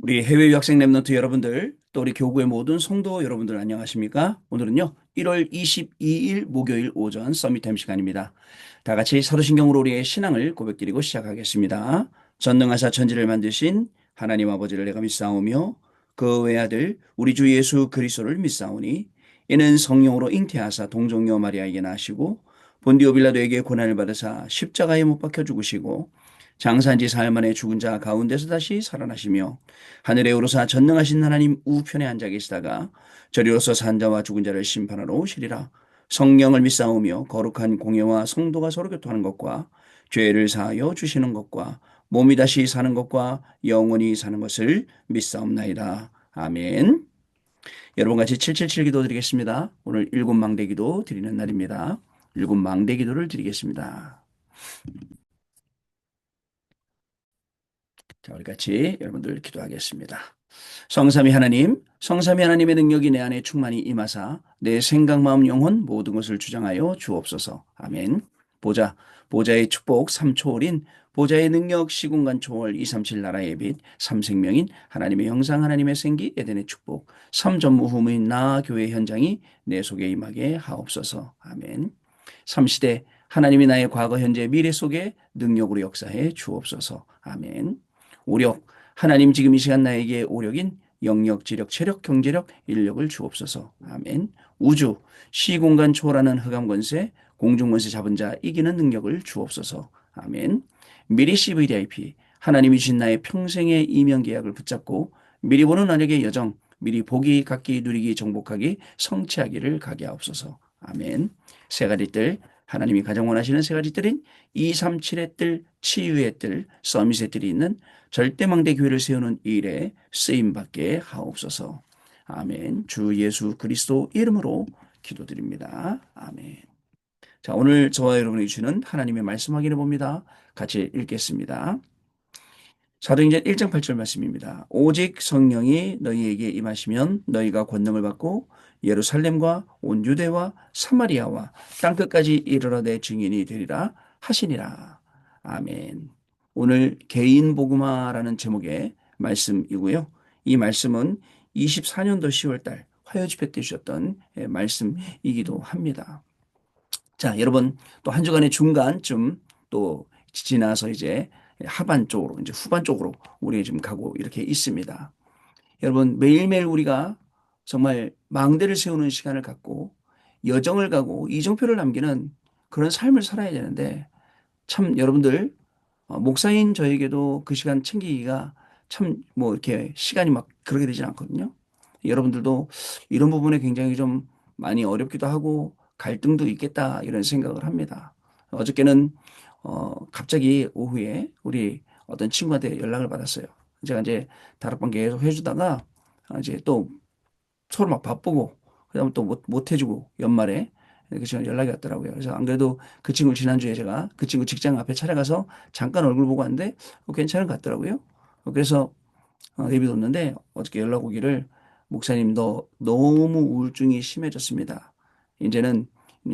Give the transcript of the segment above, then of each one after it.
우리 해외 유학생 랩런트 여러분들, 또 우리 교구의 모든 성도 여러분들 안녕하십니까? 오늘은요, 1월 22일 목요일 오전 서밋타임 시간입니다. 다 같이 서로신경으로 우리의 신앙을 고백드리고 시작하겠습니다. 전능하사 천지를 만드신 하나님 아버지를 내가 믿사오며 그 외아들 우리 주 예수 그리스도를 믿사오니 이는 성령으로 잉태하사 동정녀 마리아에게 나시고 본디오 빌라도에게 고난을 받으사 십자가에 못 박혀 죽으시고 장사한 지 사흘 만에 죽은 자 가운데서 다시 살아나시며 하늘에 오르사 전능하신 하나님 우편에 앉아 계시다가 저리로서 산 자와 죽은 자를 심판하러 오시리라. 성령을 믿사오며 거룩한 공예와 성도가 서로 교통하는 것과 죄를 사하여 주시는 것과 몸이 다시 사는 것과 영원히 사는 것을 믿사옵나이다. 아멘. 여러분 같이 777 기도 드리겠습니다. 오늘 일곱 망대 기도 드리는 날입니다. 일곱 망대 기도를 드리겠습니다. 자, 우리 같이 여러분들 기도하겠습니다. 성삼위 하나님, 성삼위 하나님의 능력이 내 안에 충만히 임하사 내 생각, 마음, 영혼 모든 것을 주장하여 주옵소서. 아멘. 보좌, 보좌의 축복, 삼초월인 보좌의 능력, 시공간 초월, 237 나라의 빛, 삼생명인 하나님의 형상, 하나님의 생기, 에덴의 축복, 삼전무후무인 나 교회 현장이 내 속에 임하게 하옵소서. 아멘. 삼시대 하나님이 나의 과거, 현재, 미래 속에 능력으로 역사해 주옵소서. 아멘. 오력, 하나님 지금 이 시간 나에게 오력인 영역, 지력, 체력, 경제력, 인력을 주옵소서. 아멘. 우주, 시공간 초월하는 흑암 권세, 공중 권세 잡은 자 이기는 능력을 주옵소서. 아멘. 미리 CVDIP, 하나님이 주신 나의 평생의 이명 계약을 붙잡고 미리 보는 언약의 여정, 미리 보기, 갖기, 누리기, 정복하기, 성취하기를 가게 하옵소서. 아멘. 세 가지 뜰, 하나님이 가장 원하시는 세 가지 뜰인 237의 뜰, 치유의 뜰, 서밋의 뜰이 있는 절대망대 교회를 세우는 일에 쓰임받게 하옵소서. 아멘. 주 예수 그리스도 이름으로 기도드립니다. 아멘. 자, 오늘 저와 여러분이 주시는 하나님의 말씀 확인해 봅니다. 같이 읽겠습니다. 사도행전 1장 8절 말씀입니다. 오직 성령이 너희에게 임하시면 너희가 권능을 받고 예루살렘과 온 유대와 사마리아와 땅끝까지 이르러 내 증인이 되리라 하시니라. 아멘. 오늘 개인 복음화라는 제목의 말씀이고요. 이 말씀은 24년도 10월 달 화요 집회 때 주셨던 말씀이기도 합니다. 자, 여러분 또 한 주간의 중간쯤 또 지나서 이제 하반 쪽으로 이제 후반 쪽으로 우리 지금 가고 이렇게 있습니다. 여러분 매일매일 우리가 정말 망대를 세우는 시간을 갖고 여정을 가고 이정표를 남기는 그런 삶을 살아야 되는데 참 여러분들 목사인 저에게도 그 시간 챙기기가 참 뭐 이렇게 시간이 막 그렇게 되진 않거든요. 여러분들도 이런 부분에 굉장히 좀 많이 어렵기도 하고 갈등도 있겠다 이런 생각을 합니다. 어저께는 갑자기 오후에 우리 어떤 친구한테 연락을 받았어요. 제가 이제 다락방 계속 해주다가 이제 또 서로 막 바쁘고 그다음에 또 못 해주고 연말에 그 친구 연락이 왔더라고요. 그래서 안 그래도 그 친구 지난주에 제가 그 친구 직장 앞에 찾아가서 잠깐 얼굴 보고 왔는데 괜찮은 것 같더라고요. 그래서 내비뒀는데 어저께 연락 오기를 목사님 너 너무 우울증이 심해졌습니다. 이제는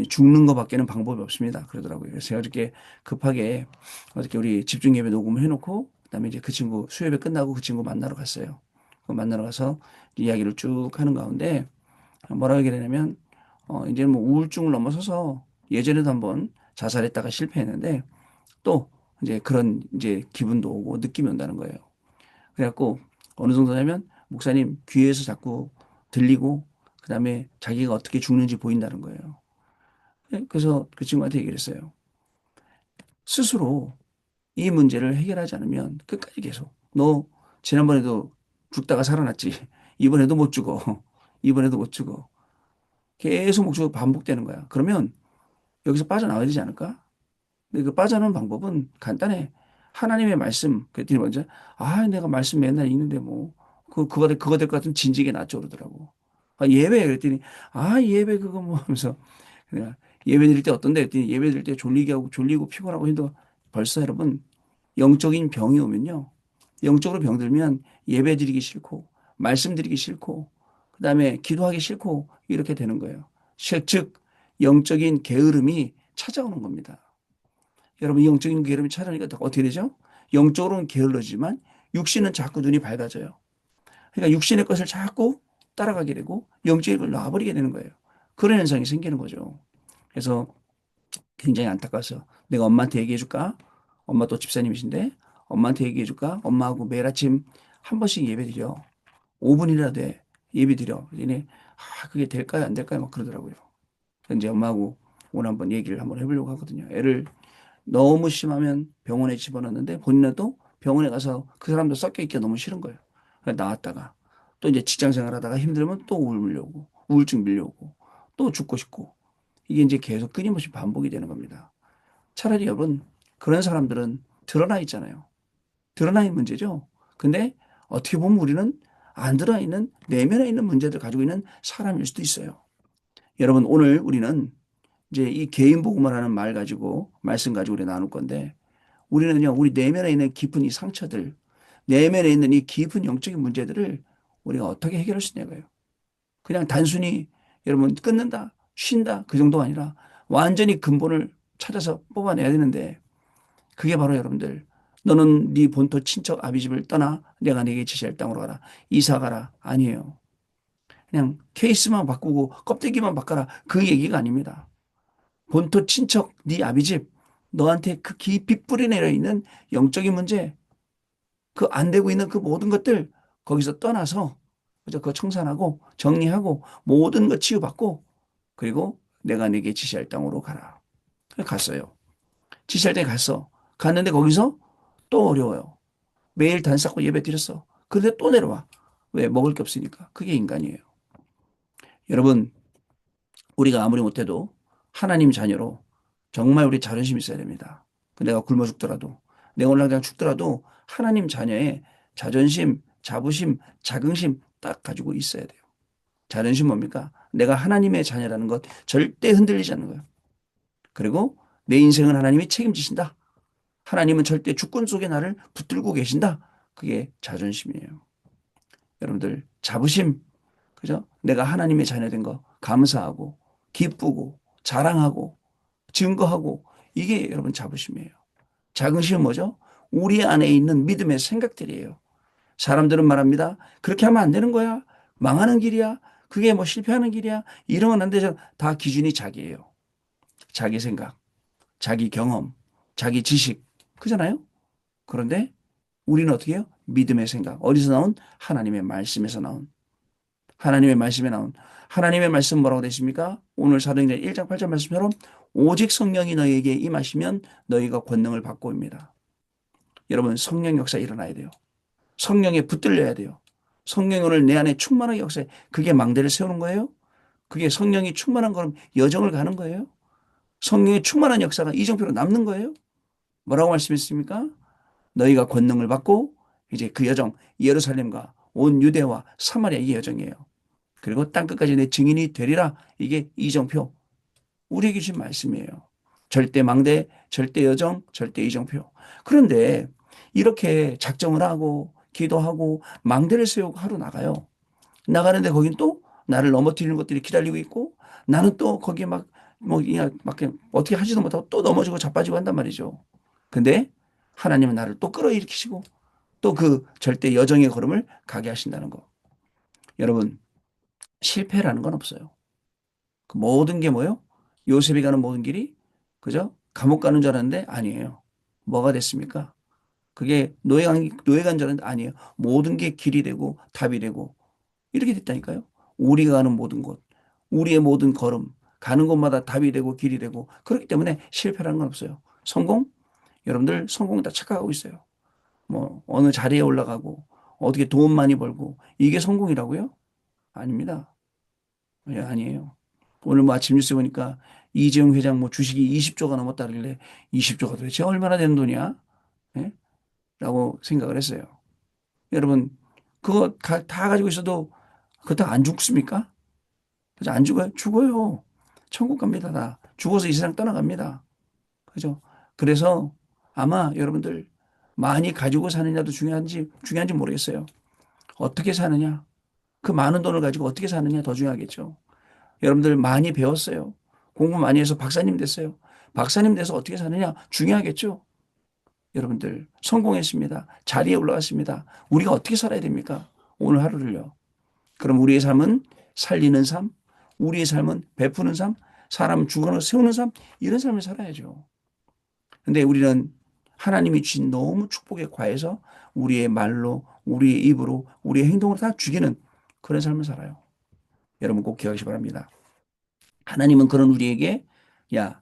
죽는 것밖에는 방법이 없습니다. 그러더라고요. 그래서 제가 어저께 급하게 어저께 우리 집중 예배 녹음을 해놓고 그다음에 이제 그 친구 수요예배 끝나고 그 친구 만나러 갔어요. 만나러 가서 이야기를 쭉 하는 가운데 뭐라고 얘기를 하냐면 이제 뭐 우울증을 넘어서서 예전에도 한번 자살했다가 실패했는데 또 이제 그런 이제 기분도 오고 느낌이 온다는 거예요. 그래갖고 어느 정도냐면 목사님 귀에서 자꾸 들리고 그다음에 자기가 어떻게 죽는지 보인다는 거예요. 그래서 그 친구한테 얘기를 했어요. 스스로 이 문제를 해결하지 않으면 끝까지 계속 너 지난번에도 죽다가 살아났지. 이번에도 못 죽어. 이번에도 못 죽어. 계속 목적이 반복되는 거야. 그러면 여기서 빠져나와야 되지 않을까? 근데 그 빠져나오는 방법은 간단해. 하나님의 말씀. 그랬더니 먼저, 내가 말씀 맨날 읽는데 뭐, 그거 될 것 같으면 진지게 낫죠. 그러더라고. 예배. 그랬더니, 예배 그거 뭐 하면서. 내가 예배 드릴 때 어떤데? 그랬더니 예배 드릴 때 졸리게 하고, 졸리고 피곤하고 해도 벌써 여러분, 영적인 병이 오면요. 영적으로 병들면 예배 드리기 싫고, 말씀 드리기 싫고, 그 다음에 기도하기 싫고, 이렇게 되는 거예요. 즉, 영적인 게으름이 찾아오는 겁니다. 여러분, 이 영적인 게으름이 찾아오니까 어떻게 되죠? 영적으로는 게을러지만, 육신은 자꾸 눈이 밝아져요. 그러니까 육신의 것을 자꾸 따라가게 되고 영적인 걸 놔버리게 되는 거예요. 그런 현상이 생기는 거죠. 그래서 굉장히 안타까워서 내가 엄마한테 얘기해 줄까? 엄마 또 집사님이신데 엄마한테 얘기해 줄까? 엄마하고 매일 아침 한 번씩 예배 드려. 5분이라도 해. 예배 드려. 얘네 그게 될까요? 안 될까요? 막 그러더라고요. 이제 엄마하고 오늘 한번 얘기를 한번 해보려고 하거든요. 애를 너무 심하면 병원에 집어넣는데 본인도 병원에 가서 그 사람도 섞여 있기가 너무 싫은 거예요. 그래서 나왔다가 또 이제 직장 생활하다가 힘들면 또 울려오고 우울증 밀려오고 또 죽고 싶고 이게 이제 계속 끊임없이 반복이 되는 겁니다. 차라리 여러분 그런 사람들은 드러나 있잖아요. 드러나 있는 문제죠. 근데 어떻게 보면 우리는 안 드러나 있는 내면에 있는 문제들 가지고 있는 사람일 수도 있어요. 여러분 오늘 우리는 이제 이 개인 복음을 하는 말 가지고 말씀 가지고 우리 나눌 건데 우리는요 우리 내면에 있는 깊은 이 상처들 내면에 있는 이 깊은 영적인 문제들을 우리가 어떻게 해결할 수 있냐고요. 그냥 단순히 여러분 끊는다 쉰다 그 정도가 아니라 완전히 근본을 찾아서 뽑아내야 되는데 그게 바로 여러분들 너는 네 본토 친척 아비집을 떠나 내가 네게 지시할 땅으로 가라 이사 가라 아니에요. 그냥 케이스만 바꾸고 껍데기만 바꿔라 그 얘기가 아닙니다. 본토 친척 네 아비집 너한테 그 깊이 뿌리 내려 있는 영적인 문제 그 안 되고 있는 그 모든 것들 거기서 떠나서 그저 그거 청산하고 정리하고 모든 것 치유받고 그리고 내가 네게 지시할 땅으로 가라. 갔어요. 지시할 땅에 갔어. 갔는데 거기서 또 어려워요. 매일 단 쌓고 예배 드렸어. 그런데 또 내려와. 왜? 먹을 게 없으니까. 그게 인간이에요. 여러분, 우리가 아무리 못해도 하나님 자녀로 정말 우리 자존심 있어야 됩니다. 내가 굶어 죽더라도, 내가 오늘 그냥 죽더라도 하나님 자녀의 자존심, 자부심, 자긍심 딱 가지고 있어야 돼요. 자존심 뭡니까? 내가 하나님의 자녀라는 것 절대 흔들리지 않는 거예요. 그리고 내 인생은 하나님이 책임지신다. 하나님은 절대 주권 속에 나를 붙들고 계신다. 그게 자존심이에요. 여러분들 자부심, 그죠? 내가 하나님의 자녀된 거 감사하고 기쁘고 자랑하고 증거하고 이게 여러분 자부심이에요. 자긍심은 뭐죠? 우리 안에 있는 믿음의 생각들이에요. 사람들은 말합니다. 그렇게 하면 안 되는 거야. 망하는 길이야. 그게 뭐 실패하는 길이야. 이러면 안 되죠. 다 기준이 자기예요. 자기 생각, 자기 경험, 자기 지식. 그잖아요? 그런데 우리는 어떻게 해요? 믿음의 생각. 어디서 나온? 하나님의 말씀에서 나온. 하나님의 말씀에 나온. 하나님의 말씀 뭐라고 되십니까? 오늘 사도행전 1장 8절 말씀처럼 오직 성령이 너희에게 임하시면 너희가 권능을 받고 옵니다. 여러분 성령 역사 일어나야 돼요. 성령에 붙들려야 돼요. 성령이 오늘 내 안에 충만하게 역사해. 그게 망대를 세우는 거예요? 그게 성령이 충만한 거면 여정을 가는 거예요? 성령이 충만한 역사가 이정표로 남는 거예요? 뭐라고 말씀했습니까? 너희가 권능을 받고 이제 그 여정 예루살렘과 온 유대와 사마리아 이 여정이에요. 그리고 땅끝까지 내 증인이 되리라. 이게 이정표. 우리에게 주신 말씀이에요. 절대 망대, 절대 여정, 절대 이정표. 그런데 이렇게 작정을 하고 기도하고 망대를 세우고 하루 나가요. 나가는데 거긴 또 나를 넘어뜨리는 것들이 기다리고 있고 나는 또 거기에 뭐, 그냥 막 어떻게 하지도 못하고 또 넘어지고 자빠지고 한단 말이죠. 근데 하나님은 나를 또 끌어일으키시고 또 그 절대 여정의 걸음을 가게 하신다는 거. 여러분, 실패라는 건 없어요. 그 모든 게 뭐요? 요셉이 가는 모든 길이 그죠? 감옥 가는 줄 알았는데 아니에요. 뭐가 됐습니까? 그게 노예 간 줄 알았는데 아니에요. 모든 게 길이 되고 답이 되고 이렇게 됐다니까요. 우리가 가는 모든 곳, 우리의 모든 걸음, 가는 곳마다 답이 되고 길이 되고 그렇기 때문에 실패라는 건 없어요. 성공? 여러분들 성공 다 착각하고 있어요. 뭐 어느 자리에 올라가고 어떻게 돈 많이 벌고 이게 성공이라고요? 아닙니다. 예, 아니에요. 오늘 뭐 아침 뉴스 보니까 이재용 회장 뭐 주식이 20조가 넘었다길래 20조가 도대체 얼마나 되는 돈이야? 예? 라고 생각을 했어요. 여러분, 그거 다 가지고 있어도 그거 안 죽습니까? 그죠? 안 죽어요? 죽어요. 천국 갑니다. 다. 죽어서 이 세상 떠나갑니다. 그죠? 그래서 아마 여러분들 많이 가지고 사느냐도 중요한지 모르겠어요. 어떻게 사느냐? 그 많은 돈을 가지고 어떻게 사느냐 더 중요하겠죠. 여러분들 많이 배웠어요. 공부 많이 해서 박사님 됐어요. 박사님 돼서 어떻게 사느냐 중요하겠죠. 여러분들 성공했습니다. 자리에 올라갔습니다. 우리가 어떻게 살아야 됩니까? 오늘 하루를요. 그럼 우리의 삶은 살리는 삶, 우리의 삶은 베푸는 삶, 사람 죽어서 세우는 삶, 이런 삶을 살아야죠. 근데 우리는 하나님이 주신 너무 축복에 과해서 우리의 말로, 우리의 입으로, 우리의 행동으로 다 죽이는 그런 삶을 살아요. 여러분 꼭 기억하시기 바랍니다. 하나님은 그런 우리에게 야,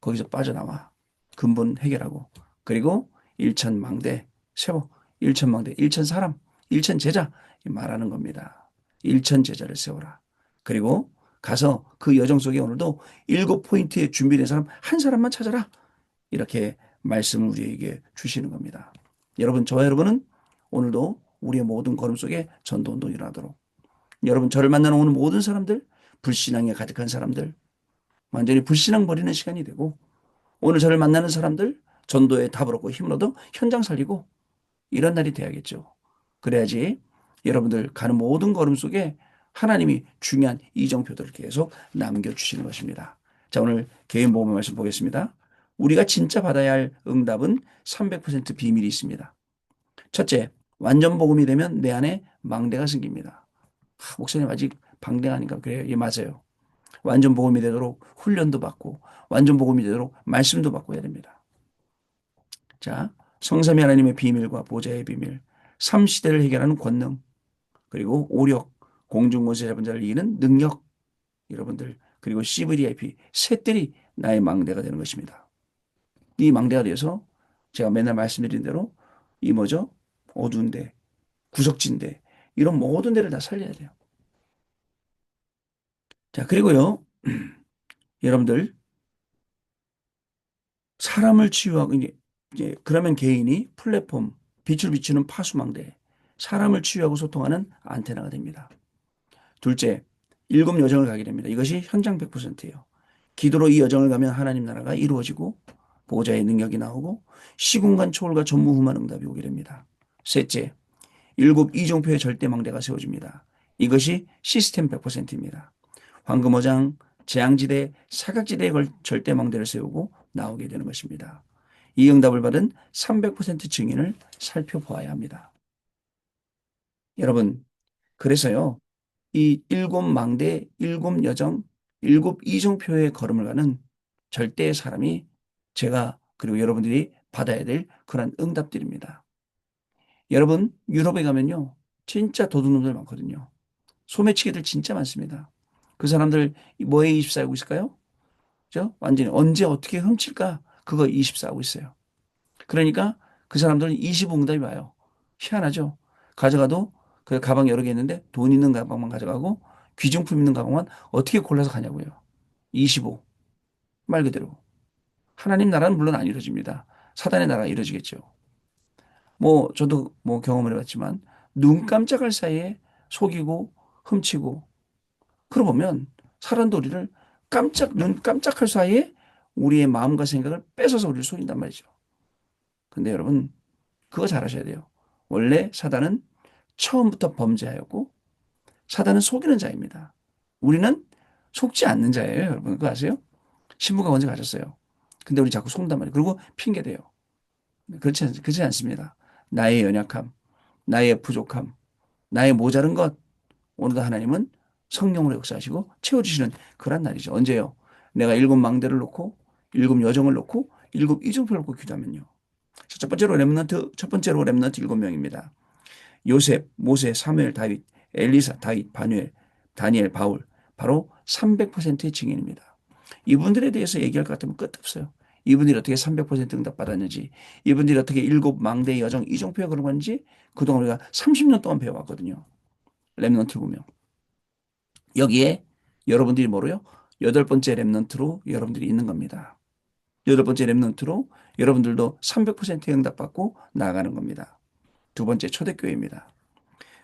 거기서 빠져나와. 근본 해결하고. 그리고 일천망대 세워. 일천망대, 일천사람, 일천제자 말하는 겁니다. 일천제자를 세워라. 그리고 가서 그 여정 속에 오늘도 7포인트에 준비된 사람 한 사람만 찾아라. 이렇게 말씀을 우리에게 주시는 겁니다. 여러분, 저와 여러분은 오늘도 우리의 모든 걸음 속에 전도운동이 일어나도록 여러분 저를 만나는 오늘 모든 사람들 불신앙에 가득한 사람들 완전히 불신앙 버리는 시간이 되고 오늘 저를 만나는 사람들 전도에 답을 얻고 힘을 얻어 현장 살리고 이런 날이 돼야겠죠. 그래야지 여러분들 가는 모든 걸음 속에 하나님이 중요한 이정표들을 계속 남겨주시는 것입니다. 자, 오늘 개인 복음의 말씀 보겠습니다. 우리가 진짜 받아야 할 응답은 300% 비밀이 있습니다. 첫째, 완전 복음이 되면 내 안에 망대가 생깁니다. 목사님 아직 방대가 아닌가? 그래요. 예, 맞아요. 완전 복음이 되도록 훈련도 받고 완전 복음이 되도록 말씀도 받고 해야 됩니다. 자, 성삼위 하나님의 비밀과 보좌의 비밀, 삼시대를 해결하는 권능, 그리고 오력, 공중권세 잡은 자를 이기는 능력, 여러분들, 그리고 CVDIP, 셋들이 나의 망대가 되는 것입니다. 이 망대가 되어서 제가 맨날 말씀드린 대로 이 뭐죠? 어두운 데, 구석진데, 이런 모든 데를 다 살려야 돼요. 자, 그리고요, 여러분들, 사람을 치유하고, 이제 그러면 개인이 플랫폼, 빛을 비추는 파수망대, 사람을 치유하고 소통하는 안테나가 됩니다. 둘째, 7여정을 가게 됩니다. 이것이 현장 100%예요. 기도로 이 여정을 가면 하나님 나라가 이루어지고 보호자의 능력이 나오고 시공간 초월과 전무후무한 응답이 오게 됩니다. 셋째, 7 이종표의 절대망대가 세워집니다. 이것이 시스템 100%입니다. 황금어장, 재앙지대, 사각지대에 걸 절대망대를 세우고 나오게 되는 것입니다. 이 응답을 받은 300% 증인을 살펴보아야 합니다. 여러분, 그래서요, 이 7망대, 7여정, 7이종표의 걸음을 가는 절대의 사람이 제가 그리고 여러분들이 받아야 될 그런 응답들입니다. 여러분, 유럽에 가면요, 진짜 도둑놈들 많거든요. 소매치기들 진짜 많습니다. 그 사람들 뭐에 24하고 있을까요? 그죠? 완전히 언제 어떻게 훔칠까? 그거 24하고 있어요. 그러니까 그 사람들은 25응답이 와요. 희한하죠? 가져가도 그 가방 여러 개 있는데 돈 있는 가방만 가져가고 귀중품 있는 가방만 어떻게 골라서 가냐고요. 25. 말 그대로. 하나님 나라는 물론 안 이루어집니다. 사단의 나라가 이루어지겠죠. 뭐 저도 뭐 경험을 해봤지만 눈 깜짝할 사이에 속이고 훔치고 그러고 보면 사람도 우리를 눈 깜짝할 사이에 우리의 마음과 생각을 뺏어서 우리를 속인단 말이죠. 근데 여러분 그거 잘 아셔야 돼요. 원래 사단은 처음부터 범죄하였고 사단은 속이는 자입니다. 우리는 속지 않는 자예요. 여러분 그거 아세요? 신부가 먼저 가셨어요. 근데 우리 자꾸 속는단 말이에요. 그리고 핑계대요. 그렇지 않습니다. 나의 연약함, 나의 부족함, 나의 모자른 것 오늘도 하나님은 성령으로 역사하시고 채워주시는 그런 날이죠. 언제요? 내가 7망대를 놓고 7여정을 놓고 7이정표를 놓고 기도하면요. 첫 번째로 렘넌트 7명입니다. 요셉, 모세, 사무엘, 다윗, 엘리사, 다윗, 바누엘, 다니엘, 바울. 바로 300%의 증인입니다. 이분들에 대해서 얘기할 것 같으면 끝 없어요. 이분들이 어떻게 300% 응답받았는지, 이분들이 어떻게 7망대 여정, 이정표에 그런 건지 그동안 우리가 30년 동안 배워왔거든요. 렘넌트 보면. 여기에 여러분들이 뭐로요? 8번째 렘넌트로 여러분들이 있는 겁니다. 8번째 렘넌트로 여러분들도 300% 응답받고 나아가는 겁니다. 두 번째 초대교회입니다.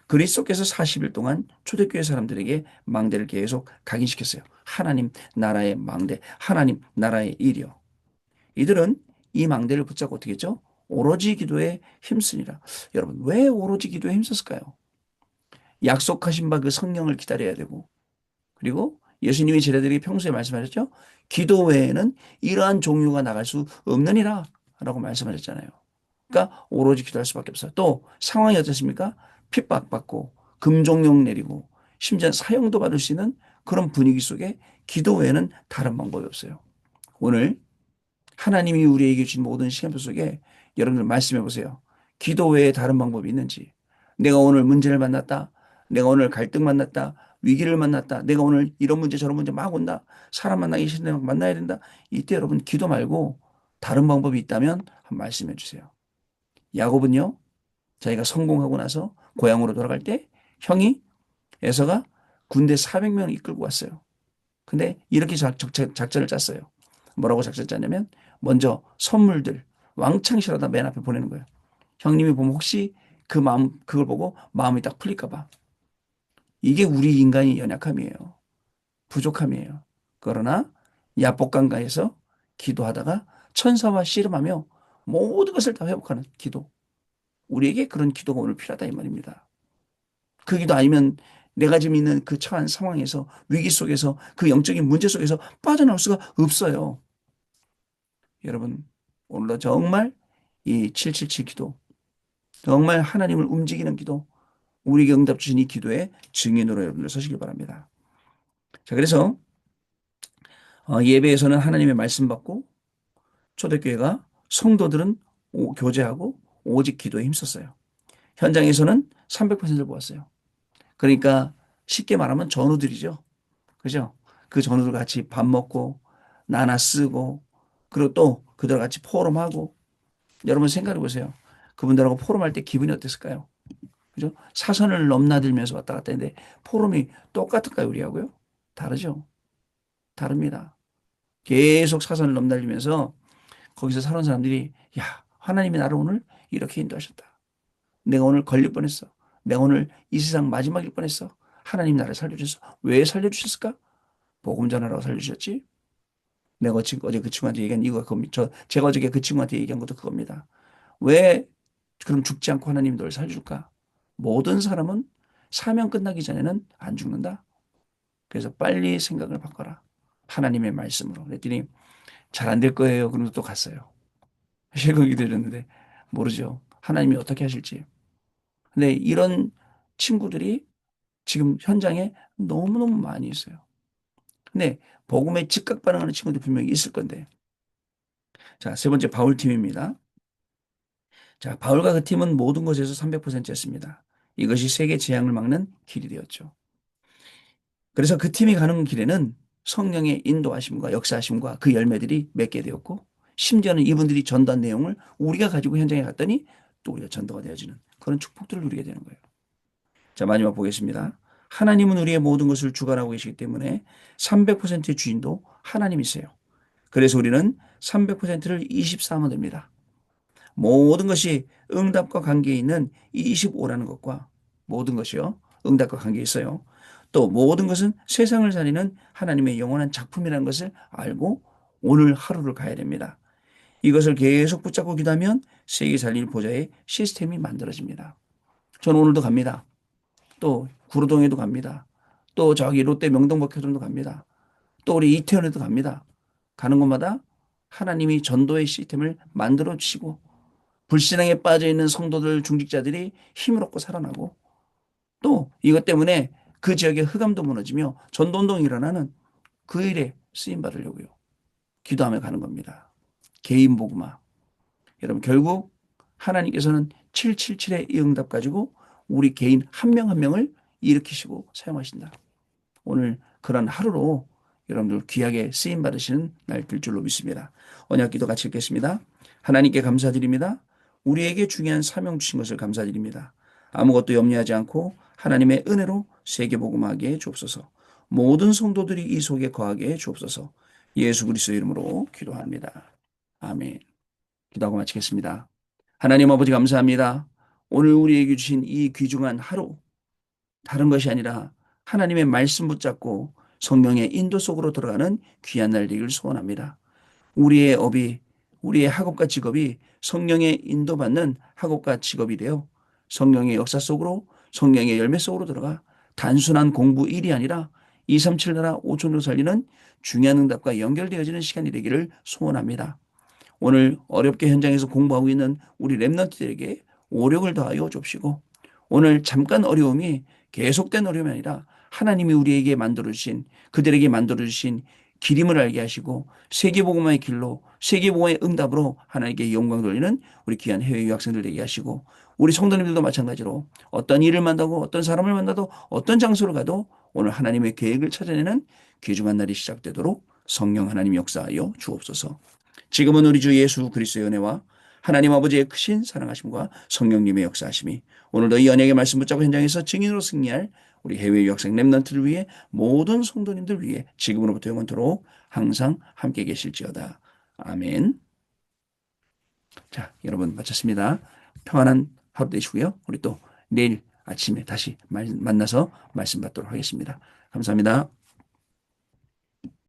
그리스도께서 40일 동안 초대교회 사람들에게 망대를 계속 각인시켰어요. 하나님 나라의 망대, 하나님 나라의 일이요. 이들은 이 망대를 붙잡고 어떻게 했죠? 오로지 기도에 힘쓰니라. 여러분 왜 오로지 기도에 힘썼을까요? 약속하신 바 그 성령을 기다려야 되고 그리고 예수님이 제자들에게 평소에 말씀하셨죠. 기도 외에는 이러한 종류가 나갈 수 없느니라 라고 말씀하셨잖아요. 그러니까 오로지 기도할 수밖에 없어요. 또 상황이 어떻습니까? 핍박받고 금종령 내리고 심지어 사형도 받을 수 있는 그런 분위기 속에 기도 외에는 다른 방법이 없어요. 오늘 하나님이 우리에게 주신 모든 시간표 속에 여러분들 말씀해 보세요. 기도 외에 다른 방법이 있는지. 내가 오늘 문제를 만났다. 내가 오늘 갈등 만났다. 위기를 만났다. 내가 오늘 이런 문제 저런 문제 막 온다. 사람 만나기 싫은데 막 만나야 된다. 이때 여러분 기도 말고 다른 방법이 있다면 한번 말씀해 주세요. 야곱은요. 자기가 성공하고 나서 고향으로 돌아갈 때 형이 에서가 군대 400명 이끌고 왔어요. 근데 이렇게 작전을 짰어요. 뭐라고 작전 짰냐면 먼저 선물들 왕창 실어다 맨 앞에 보내는 거예요. 형님이 보면 혹시 그 마음 그걸 보고 마음이 딱 풀릴까 봐. 이게 우리 인간의 연약함이에요. 부족함이에요. 그러나 야복강가에서 기도하다가 천사와 씨름하며 모든 것을 다 회복하는 기도. 우리에게 그런 기도가 오늘 필요하다 이 말입니다. 그 기도 아니면 내가 지금 있는 그 처한 상황에서 위기 속에서 그 영적인 문제 속에서 빠져나올 수가 없어요. 여러분 오늘도 정말 이 777 기도 정말 하나님을 움직이는 기도 우리에게 응답 주신 이 기도의 증인으로 여러분들 서시길 바랍니다. 자 그래서 예배에서는 하나님의 말씀 받고 초대교회가 성도들은 교제하고 오직 기도에 힘썼어요. 현장에서는 300%를 모았어요. 그러니까 쉽게 말하면 전우들이죠. 그죠? 그 전우들 같이 밥 먹고 나눠 쓰고 그리고 또 그들 같이 포럼하고 여러분 생각해 보세요. 그분들하고 포럼할 때 기분이 어땠을까요? 그죠? 사선을 넘나들면서 왔다 갔다 했는데 포럼이 똑같을까요, 우리하고요? 다르죠. 다릅니다. 계속 사선을 넘나들면서 거기서 살아온 사람들이 야, 하나님이 나를 오늘 이렇게 인도하셨다. 내가 오늘 걸릴 뻔했어. 내가 오늘 이 세상 마지막일 뻔했어. 하나님 나를 살려주셨어. 왜 살려주셨을까? 복음 전하라고 살려주셨지. 내가 어제 그 친구한테 얘기한 이유가 그겁니다. 제가 어저께 그 친구한테 얘기한 것도 그겁니다. 왜 그럼 죽지 않고 하나님이 널 살려줄까? 모든 사람은 사명 끝나기 전에는 안 죽는다. 그래서 빨리 생각을 바꿔라. 하나님의 말씀으로. 그랬더니 잘 안 될 거예요. 그러면서 또 갔어요. 실컷 기도했는데 모르죠. 하나님이 어떻게 하실지. 근데 이런 친구들이 지금 현장에 너무너무 많이 있어요. 근데 복음에 즉각 반응하는 친구들 분명히 있을 건데. 자, 세 번째 바울팀입니다. 자, 바울과 그 팀은 모든 것에서 300%였습니다. 이것이 세계 재앙을 막는 길이 되었죠. 그래서 그 팀이 가는 길에는 성령의 인도하심과 역사하심과 그 열매들이 맺게 되었고 심지어는 이분들이 전도한 내용을 우리가 가지고 현장에 갔더니 또 우리가 전도가 되어지는 그런 축복들을 누리게 되는 거예요. 자, 마지막 보겠습니다. 하나님은 우리의 모든 것을 주관하고 계시기 때문에 300%의 주인도 하나님이세요. 그래서 우리는 300%를 24하면 됩니다. 모든 것이 응답과 관계에 있는 25라는 것과 모든 것이요. 응답과 관계에 있어요. 또 모든 것은 세상을 살리는 하나님의 영원한 작품이라는 것을 알고 오늘 하루를 가야 됩니다. 이것을 계속 붙잡고 기도하면 세계 살릴 보좌의 시스템이 만들어집니다. 저는 오늘도 갑니다. 또 구로동에도 갑니다. 또 저기 롯데 명동백화점도 갑니다. 또 우리 이태원에도 갑니다. 가는 곳마다 하나님이 전도의 시스템을 만들어 주시고 불신앙에 빠져 있는 성도들 중직자들이 힘을 얻고 살아나고 또 이것 때문에 그 지역의 흑암도 무너지며 전도운동이 일어나는 그 일에 쓰임 받으려고요. 기도하며 가는 겁니다. 개인 복음화. 여러분 결국 하나님께서는 777의 이 응답 가지고 우리 개인 한 명 한 명을 일으키시고 사용하신다. 오늘 그런 하루로 여러분들 귀하게 쓰임 받으시는 날 될 줄로 믿습니다. 언약 기도 같이 읽겠습니다. 하나님께 감사드립니다. 우리에게 중요한 사명 주신 것을 감사드립니다. 아무것도 염려하지 않고 하나님의 은혜로 세계복음하게 해 주옵소서. 모든 성도들이 이 속에 거하게 해 주옵소서. 예수 그리스도의 이름으로 기도합니다. 아멘. 기도하고 마치겠습니다. 하나님 아버지 감사합니다. 오늘 우리에게 주신 이 귀중한 하루 다른 것이 아니라 하나님의 말씀 붙잡고 성령의 인도 속으로 들어가는 귀한 날 되기를 소원합니다. 우리의 업이 우리의 학업과 직업이 성령의 인도받는 학업과 직업이 되어 성령의 역사 속으로 성령의 열매 속으로 들어가 단순한 공부 일이 아니라 237 나라 5천으로 살리는 중요한 응답과 연결되어지는 시간이 되기를 소원합니다. 오늘 어렵게 현장에서 공부하고 있는 우리 랩런트들에게 오력을 더하여 줍시고 오늘 잠깐 어려움이 계속된 어려움이 아니라 하나님이 우리에게 만들어주신, 그들에게 만들어주신 길임을 알게 하시고 세계복음화의 길로, 세계복음화의 응답으로 하나님께 영광 돌리는 우리 귀한 해외 유학생들 되게 하시고, 우리 성도님들도 마찬가지로 어떤 일을 만나고 어떤 사람을 만나도 어떤 장소를 가도 오늘 하나님의 계획을 찾아내는 귀중한 날이 시작되도록 성령 하나님 역사하여 주옵소서. 지금은 우리 주 예수 그리스도의 은혜와 하나님 아버지의 크신 사랑하심과 성령님의 역사하심이 오늘도 이 언약의 말씀 붙잡고 현장에서 증인으로 승리할 우리 해외 유학생 렘넌트를 위해, 모든 성도님들 위해 지금으로부터 영원토록 항상 함께 계실지어다. 아멘. 자, 여러분 마쳤습니다. 평안한 하루 되시고요. 우리 또 내일 아침에 다시 만나서 말씀 받도록 하겠습니다. 감사합니다.